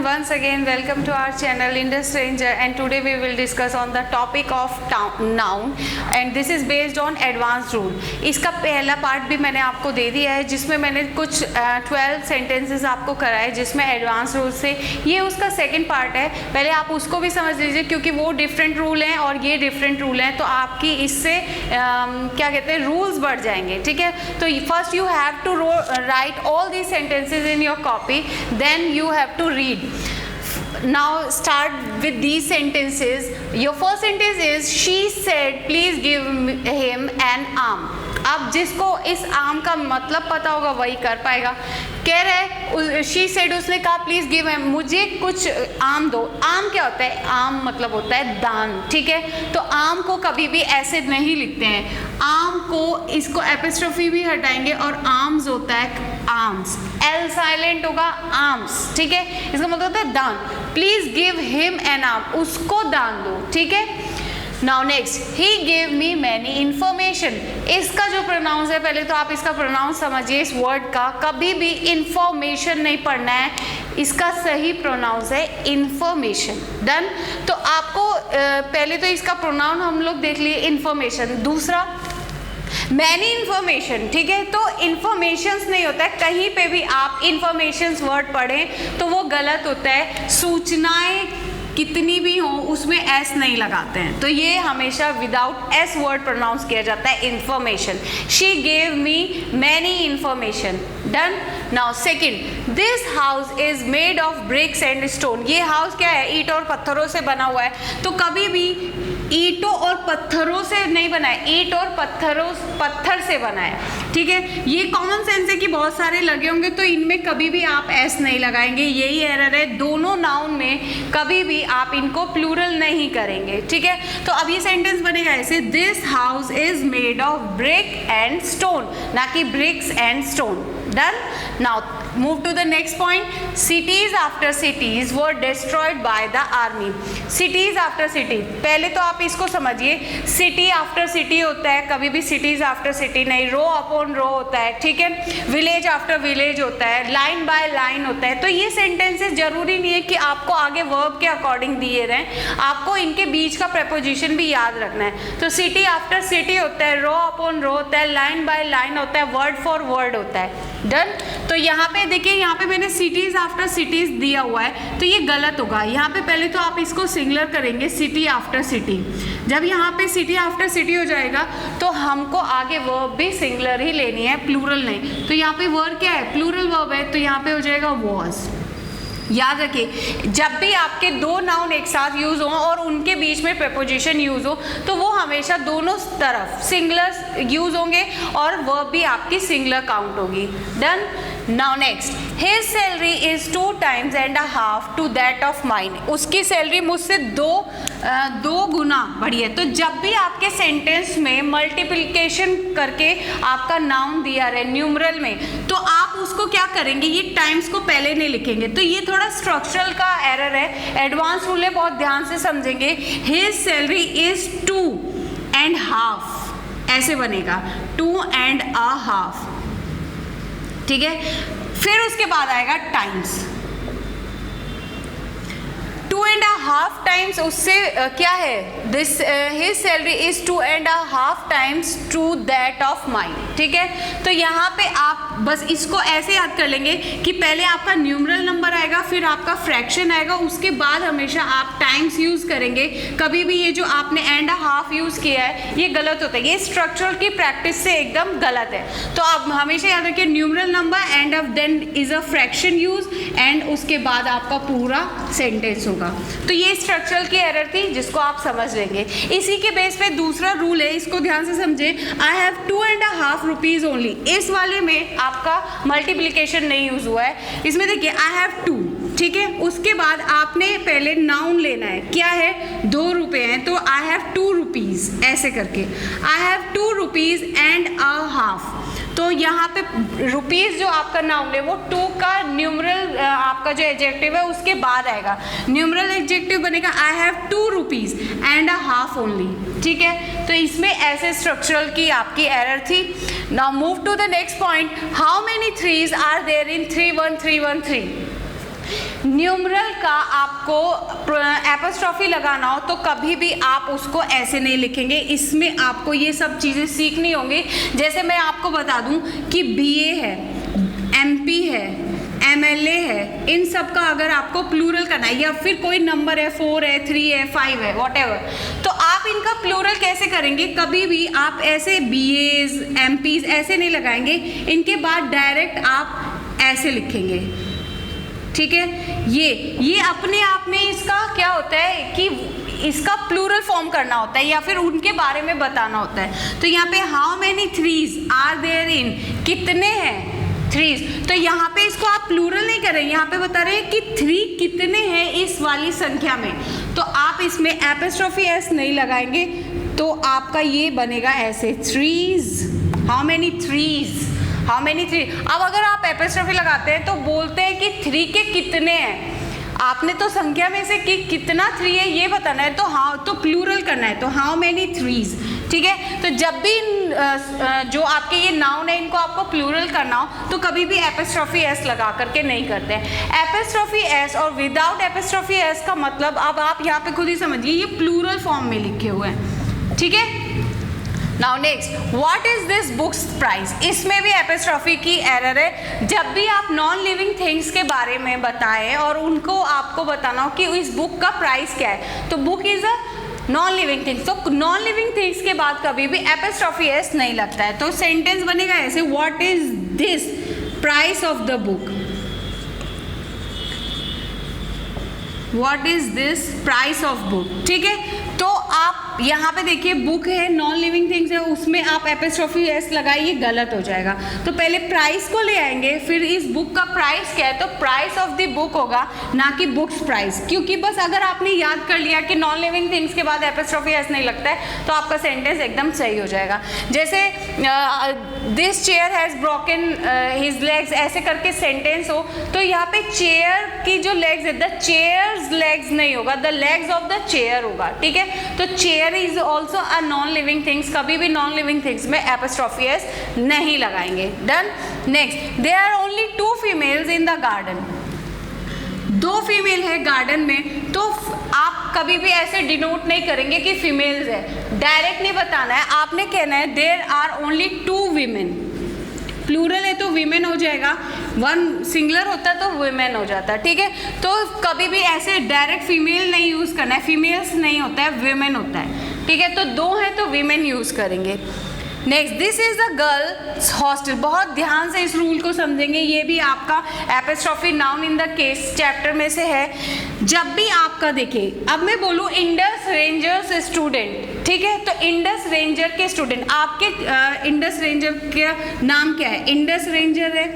once again welcome to our channel Indus Ranger, and today we will discuss on the topic of noun and this is based on advanced rule. इसका पहला part भी मैंने आपको दे दिया है जिसमें मैंने कुछ 12 सेंटेंसेस आपको कराए जिसमें एडवांस रूल से, ये उसका सेकंड पार्ट है. पहले आप उसको भी समझ लीजिए क्योंकि वो डिफरेंट रूल हैं और ये डिफरेंट रूल हैं, तो आपकी इससे क्या कहते हैं रूल्स बढ़ जाएंगे. ठीक है, तो first you have to write all these sentences in your copy, then you have to read. Now start with these sentences. Your first sentence is she said please give him an arm. अब जिसको इस आम का मतलब पता होगा वही कर पाएगा. कह रहे शी सेड, उसने कहा प्लीज गिव हिम, मुझे कुछ आम दो. आम क्या होता है? आम मतलब होता है दान. ठीक है, तो आम को कभी भी ऐसे नहीं लिखते हैं. आम को इसको एपिस्ट्रोफी भी हटाएंगे और आर्म्स होता है आर्म्स, एल साइलेंट होगा आर्म्स. ठीक है, इसका मतलब होता है दान. Please give him an arm, उसको दान दो. ठीक है, now next, he gave me many information. इसका जो प्रोनाउंस है, पहले तो आप इसका प्रोनाउंस समझिए. इस वर्ड का कभी भी इंफॉर्मेशन नहीं पढ़ना है, इसका सही प्रोनाउंस है इंफॉर्मेशन. डन. तो आपको पहले तो इसका प्रोनाउन हम लोग देख लिए इंफॉर्मेशन. दूसरा मैनी इन्फॉर्मेशन. ठीक है, तो इन्फॉर्मेशंस नहीं होता है, कहीं पे भी आप इन्फॉर्मेशंस वर्ड पढ़ें तो वो गलत होता है. सूचनाएं कितनी भी हो उसमें एस नहीं लगाते हैं, तो ये हमेशा विदाउट एस वर्ड प्रोनाउंस किया जाता है information. She gave me many information. Done. Now second, this house is made of BRICS and stone. ये हाउस क्या है? ईंट और पत्थरों से बना हुआ है. तो कभी भी ईंटों और पत्थरों से नहीं बना है, ईंट और पत्थर से बना है. ठीक है, ये कॉमन सेंस है कि बहुत सारे लगे होंगे तो इनमें कभी भी आप एस नहीं लगाएंगे. यही एरर है, दोनों नाउन में कभी भी आप इनको प्लूरल नहीं करेंगे. ठीक है, तो अब ये सेंटेंस बनेगा ऐसे, this house is made of brick and stone, ना कि bricks and stone. Done. Now move to the next point. Cities after cities were destroyed by the army. Cities after city, पहले तो आप इसको समझिए. city after city होता है, कभी भी cities after city नहीं. row upon row होता है. ठीक है, village after village होता है, line by line होता है. तो ये sentences जरूरी नहीं है कि आपको आगे verb के अकॉर्डिंग दिए रहें, आपको इनके बीच का preposition भी याद रखना है. तो city after city होता है, row upon row होता है, line by line होता है, word for word होता है. डन. तो यहाँ पे देखिए, यहाँ पे मैंने सिटीज आफ्टर सिटीज दिया हुआ है तो ये गलत होगा. यहाँ पे पहले तो आप इसको सिंगुलर करेंगे, सिटी आफ्टर सिटी. जब यहाँ पे सिटी आफ्टर सिटी हो जाएगा तो हमको आगे वर्ब भी सिंगुलर ही लेनी है, प्लूरल नहीं. तो यहाँ पे वर्ब क्या है? प्लूरल वर्ब है, तो यहाँ पे हो जाएगा वॉज. याद रखिए, जब भी आपके दो नाउन एक साथ यूज हो और उनके बीच में प्रेपोजिशन यूज हो तो वो हमेशा दोनों तरफ सिंगुलर यूज होंगे और वर्ब भी आपकी सिंगुलर काउंट होगी. Done. Now next, his salary is 2 times and a half to that of mine. उसकी सैलरी मुझसे दो गुना बढ़ी है. तो जब भी आपके सेंटेंस में मल्टीप्लिकेशन करके आपका नाउन दिया रहे न्यूमरल में, तो आप उसको क्या करेंगे? ये टाइम्स को पहले नहीं लिखेंगे. तो ये थोड़ा स्ट्रक्चरल का एरर है, एडवांस रूल है, बहुत ध्यान से समझेंगे. His salary is 2 and half, ऐसे बनेगा 2 and a half. ठीक है, फिर उसके बाद आएगा times. 2 and a half times, उससे क्या है? This his salary is 2 and a half times to that of mine. ठीक है, तो यहाँ पे आप बस इसको ऐसे याद कर लेंगे कि पहले आपका न्यूमरल नंबर आएगा, फिर आपका फ्रैक्शन आएगा, उसके बाद हमेशा आप टाइम्स यूज करेंगे. कभी भी ये जो आपने एंड हाफ यूज किया है ये गलत होता है, ये स्ट्रक्चरल की प्रैक्टिस से एकदम गलत है. तो आप हमेशा याद रखिए numeral number and of then is a fraction use and उसके बाद आपका पूरा सेंटेंस होगा. तो ये स्ट्रक्चरल की एरर थी जिसको आप समझ लेंगे. इसी के बेस पे दूसरा रूल है, इसको ध्यान से समझे. I have 2 and a half rupees only. इस वाले में आपका मल्टीप्लिकेशन नहीं यूज हुआ है. इसमें देखिए आई हैव 2. ठीक है, उसके बाद आपने पहले नाउन लेना है. क्या है? 2 रुपये हैं, तो आई हैव 2 rupees ऐसे करके. I have 2 rupees and a half. तो यहाँ पे रुपीज़ जो आपका नाउन है वो 2 का न्यूमरल आपका जो एडजेक्टिव है उसके बाद आएगा. न्यूमरल एडजेक्टिव बनेगा I have 2 rupees and a half only. ठीक है, तो इसमें ऐसे स्ट्रक्चरल की आपकी एरर थी. Now move to the next point. How many 3s are there in 31313? Numeral का आपको एपोस्ट्रोफी लगाना हो तो कभी भी आप उसको ऐसे नहीं लिखेंगे। इसमें आपको ये सब चीज़ें सीखनी होंगी। जैसे मैं आपको बता दूं कि बीए है, एमपी है, एमएलए है, इन सब का अगर आपको प्लूरल करना है या फिर कोई नंबर है 4 है 3 है 5 है व्हाटएवर, तो आप इनका प्लूरल कैसे करेंगे? कभी भी आप ऐसे बीएज एमपीज ऐसे नहीं लगाएंगे, इनके बाद डायरेक्ट आप ऐसे लिखेंगे, ठीक है। ये अपने आप में इसका क्या होता है कि इसका प्लूरल फॉर्म करना होता है या फिर उनके बारे में बताना होता है। तो यहाँ पे how many threes are there in, कितने हैं थ्रीज, तो यहाँ पे इसको आप प्लूरल नहीं कर रहे हैं, यहाँ पे बता रहे हैं कि 3 कितने हैं इस वाली संख्या में। तो आप इसमें एपोस्ट्रोफी एस नहीं लगाएंगे तो आपका ये बनेगा ऐसे, threes, how many threes, how many three. अब अगर आप एपोस्ट्रोफी लगाते हैं तो बोलते हैं कि 3 के कितने हैं, आपने तो संख्या में से कि कितना 3 है ये बताना है, तो हाउ तो प्लूरल करना है, तो हाउ मेनी थ्रीज, ठीक है। तो जब भी जो आपके ये नाउन है इनको आपको प्लूरल करना हो तो कभी भी एपोस्ट्रोफी एस लगा करके नहीं करते हैं। एपोस्ट्रोफी एस और विदाउट एपोस्ट्रोफी एस का मतलब अब आप यहाँ पे खुद ही समझिए, ये प्लूरल फॉर्म में लिखे हुए हैं, ठीक है। Now next, what is this books price, इसमें भी एपोस्ट्रोफी की एरर है। जब भी आप नॉन लिविंग थिंग्स के बारे में बताएं और उनको आपको बताना हो कि इस बुक का प्राइस क्या है, तो book is a non living things, तो नॉन लिविंग थिंग्स के बाद कभी भी एपोस्ट्रोफी एस नहीं लगता है। तो सेंटेंस बनेगा ऐसे, what is this price of the book, what is this price of book, ठीक है। तो आप यहाँ पे देखिए बुक है, नॉन लिविंग थिंग्स है, उसमें आप एपोस्ट्रोफी एस लगाइए, गलत हो जाएगा। तो पहले प्राइस को ले आएंगे, फिर इस बुक का प्राइस क्या है, तो प्राइस ऑफ द बुक होगा, ना कि बुक्स प्राइस। क्योंकि बस अगर आपने याद कर लिया कि नॉन लिविंग थिंग्स के बाद एपोस्ट्रोफी एस नहीं लगता है तो आपका सेंटेंस एकदम सही हो जाएगा। जैसे this chair has broken his legs, ऐसे करके सेंटेंस हो तो यहाँ पे चेयर की जो लेग्स है, द चेयर्स लेग्स नहीं होगा, the legs of the chair होगा, ठीक है। तो chair is also a non living things, कभी भी नॉन लिविंग थिंग्स में एपोस्ट्रोफी एस नहीं लगाएंगे। Done. Next, there are only 2 females in the garden, 2 female है गार्डन में, तो आप कभी भी ऐसे डिनोट नहीं करेंगे कि फीमेल्स है, डायरेक्ट नहीं बताना है, आपने कहना है there are only 2 women, plural है तो वीमेन हो जाएगा, 1 सिंगुलर होता है तो वुमेन हो जाता है, ठीक है। तो कभी भी ऐसे डायरेक्ट फीमेल नहीं यूज़ करना है, फीमेल्स नहीं होता है, वुमेन होता है, ठीक है। तो 2 है तो वीमेन यूज़ करेंगे। Next, this is the girls hostel, बहुत ध्यान से इस रूल को समझेंगे, ये भी आपका apostrophe noun in the case chapter में से है। जब भी आपका देखिए, अब मैं बोलूँ इंडस रेंजर्स स्टूडेंट, ठीक है, तो इंडस रेंजर के स्टूडेंट, आपके इंडस रेंजर का नाम क्या है, इंडस रेंजर है,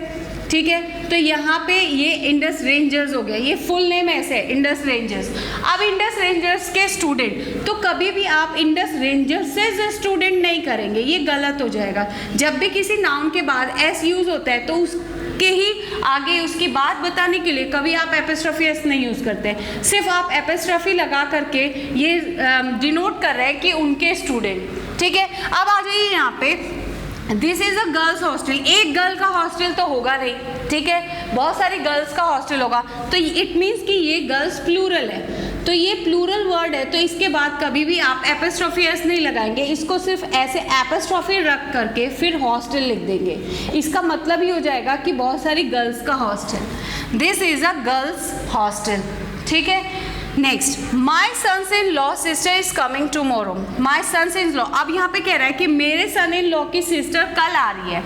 ठीक है। तो यहाँ पे ये इंडस रेंजर्स हो गया, ये फुल नेम ऐसे है इंडस रेंजर्स। अब इंडस रेंजर्स के स्टूडेंट, तो कभी भी आप इंडस रेंजर्स से स्टूडेंट नहीं करेंगे, ये गलत हो जाएगा। जब भी किसी नाउन के बाद एस यूज होता है तो उसके ही आगे उसकी बात बताने के लिए कभी आप एपोस्ट्रोफी एस नहीं यूज करते, सिर्फ आप एपोस्ट्रोफी लगा करके ये डिनोट कर रहे हैं कि उनके स्टूडेंट, ठीक है। अब आ जाइए यहाँ पे, this is a girls hostel, एक गर्ल का हॉस्टल तो होगा नहीं, ठीक है, बहुत सारी गर्ल्स का हॉस्टल होगा, तो इट मीन्स कि ये गर्ल्स प्लूरल है, तो ये प्लूरल वर्ड है, तो इसके बाद कभी भी आप एपोस्ट्रोफी एस नहीं लगाएंगे, इसको सिर्फ ऐसे एपोस्ट्रोफी रख करके फिर हॉस्टल लिख देंगे, इसका मतलब ही हो जाएगा कि बहुत सारी गर्ल्स का hostel, this is a girls hostel, ठीक है। Next, my sons in law sister is coming tomorrow, my sons in law, अब यहाँ पे कह रहा है कि मेरे सन इन लॉ की सिस्टर कल आ रही है,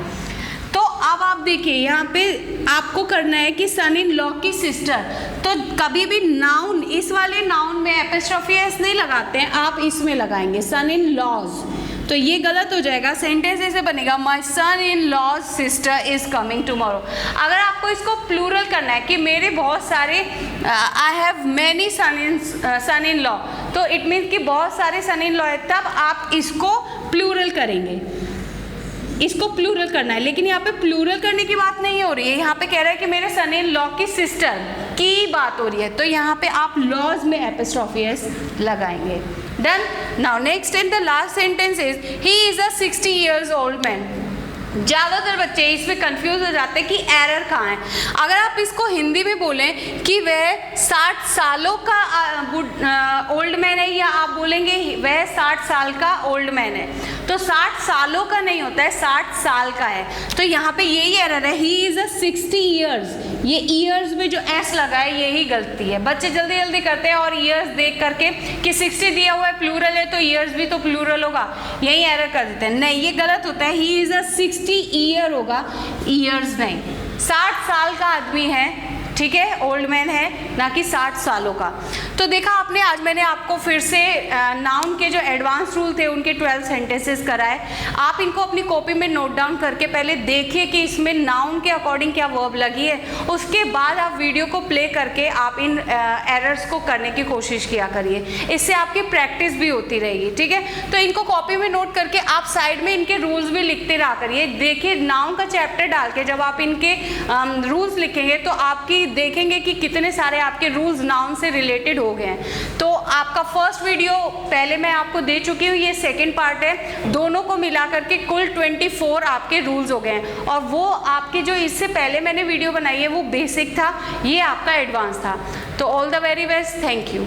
तो अब आप देखिए यहाँ पे आपको करना है कि सन इन लॉ की सिस्टर, तो कभी भी नाउन, इस वाले नाउन में एपोस्ट्रोफी एस नहीं लगाते हैं, आप इसमें लगाएंगे सन इन लॉज, तो ये गलत हो जाएगा। सेंटेंस ऐसे बनेगा, my son in law's sister is coming tomorrow. अगर आपको इसको प्लूरल करना है कि मेरे बहुत सारे, I have many son in law, तो इट मीन्स कि बहुत सारे सन इन लॉ है, तब आप इसको प्लूरल करेंगे, इसको प्लूरल करना है। लेकिन यहाँ पे प्लूरल करने की बात नहीं हो रही है, यहाँ पे कह रहा है कि मेरे सन इन लॉ की सिस्टर की बात हो रही है, तो यहाँ पे आप लॉज में एपोस्ट्रोफी एस लगाएंगे। Done. Now next in the last sentence is he is a 60 years old man, ज़्यादातर बच्चे इसमें कंफ्यूज हो जाते हैं कि एरर कहाँ है। अगर आप इसको हिंदी में बोलें कि वह 60 सालों का ओल्ड मैन है, या आप बोलेंगे वह 60 साल का ओल्ड मैन है, तो 60 सालों का नहीं होता है, 60 साल का है। तो यहाँ पे यही एरर है, ही इज़ अ 60 ईयर्स। ये ईयर्स में जो एस लगा है यही गलती है, बच्चे जल्दी जल्दी करते हैं और ईयर्स देख करके कि 60 दिया हुआ है प्लूरल है तो ईयर्स भी तो प्लूरल होगा, यही एरर कर देते हैं। नहीं, ये गलत होता है, ही इज़ अ 60 ईयर होगा, ईयर्स नहीं। 60 साल का आदमी है, ठीक है, ओल्ड मैन है, ना कि 60 सालों का। तो देखा आपने, आज मैंने आपको फिर से नाउन के जो एडवांस रूल थे उनके 12 सेंटेंसेस कराए। आप इनको अपनी कॉपी में नोट डाउन करके पहले देखिए कि इसमें नाउन के अकॉर्डिंग क्या वर्ब लगी है, उसके बाद आप वीडियो को प्ले करके आप इन एरर्स को करने की कोशिश किया करिए, इससे आपकी प्रैक्टिस भी होती रहेगी, ठीक है। तो इनको कॉपी में नोट करके आप साइड में इनके रूल्स भी लिखते रहा करिए। देखिए नाउन का चैप्टर डाल के जब आप इनके रूल्स लिखेंगे तो आपकी देखेंगे कि कितने सारे आपके रूल्स नाउन से रिलेटेड हो गए हैं। तो आपका फर्स्ट वीडियो पहले मैं आपको दे चुकी हूँ, ये सेकंड पार्ट है, दोनों को मिला करके कुल 24 आपके रूल्स हो गए हैं। और वो आपके जो इससे पहले मैंने वीडियो बनाई है वो बेसिक था, ये आपका एडवांस था। तो all the very best, thank you.